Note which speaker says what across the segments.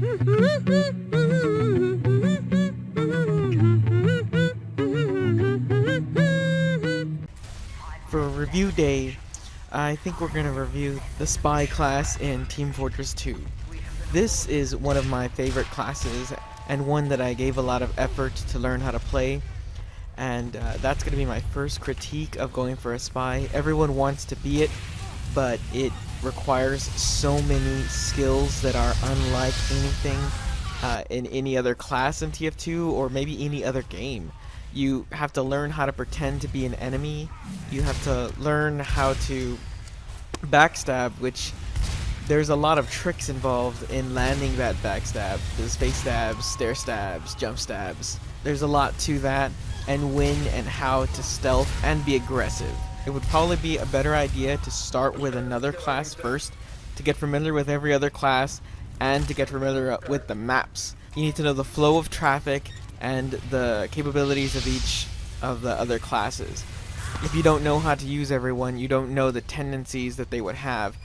Speaker 1: For review day, I think we're going to review the Spy class in Team Fortress 2. This is one of my favorite classes and one that I gave a lot of effort to learn how to play, and that's going to be my first critique of going for a Spy. Everyone wants to be it, but it requires so many skills that are unlike anything in any other class in TF2 or maybe any other game. You have to learn how to pretend to be an enemy. You have to learn how to backstab, which there's a lot of tricks involved in landing that backstab. The space stabs, stair stabs, jump stabs. There's a lot to that, and when and how to stealth and be aggressive. It would probably be a better idea to start with another class first to get familiar with every other class and to get familiar with the maps. You need to know the flow of traffic and the capabilities of each of the other classes. If you don't know how to use everyone, you don't know the tendencies that they would have.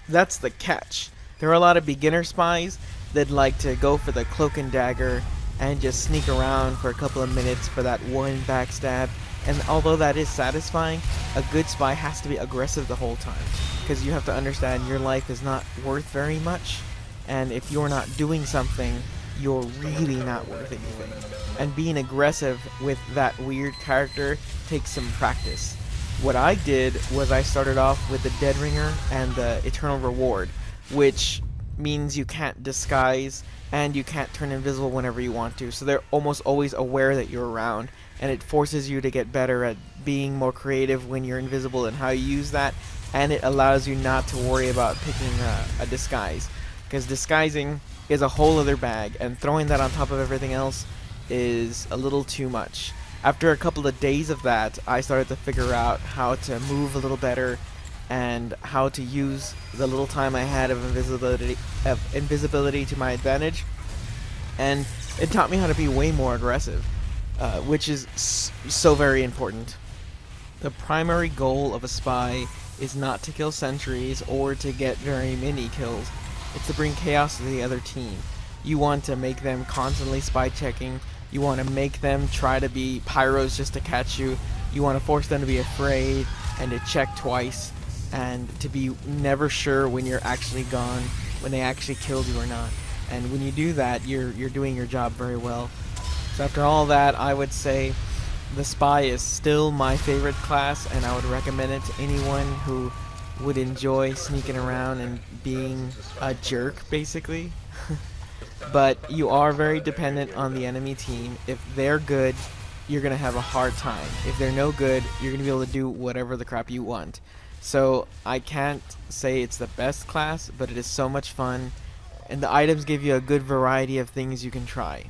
Speaker 1: That's the catch. There are a lot of beginner spies that like to go for the cloak and dagger and just sneak around for a couple of minutes for that one backstab. And although that is satisfying, a good spy has to be aggressive the whole time, because you have to understand your life is not worth very much, and if you're not doing something, you're really not worth anything. And being aggressive with that weird character takes some practice. What I did was I started off with the Dead Ringer and the Eternal Reward, which means you can't disguise and you can't turn invisible whenever you want to, so they're almost always aware that you're around, and it forces you to get better at being more creative when you're invisible and how you use that, and it allows you not to worry about picking a disguise, because disguising is a whole other bag, and throwing that on top of everything else is a little too much. After a couple of days of that, I started to figure out how to move a little better and how to use the little time I had of invisibility to my advantage, and it taught me how to be way more aggressive, which is so very important. The primary goal of a spy is not to kill sentries or to get very many kills. It's to bring chaos to the other team. You want to make them constantly spy checking. You want to make them try to be pyros just to catch you. You want to force them to be afraid and to check twice and to be never sure when you're actually gone, when they actually killed you or not. And when you do that, you're doing your job very well. So after all that, I would say the Spy is still my favorite class, and I would recommend it to anyone who would enjoy sneaking around and being a jerk, basically. But you are very dependent on the enemy team. If they're good, you're going to have a hard time. If they're no good, you're going to be able to do whatever the crap you want. So I can't say it's the best class, but it is so much fun, and the items give you a good variety of things you can try.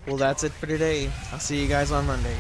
Speaker 1: Well, that's it for today. I'll see you guys on Monday.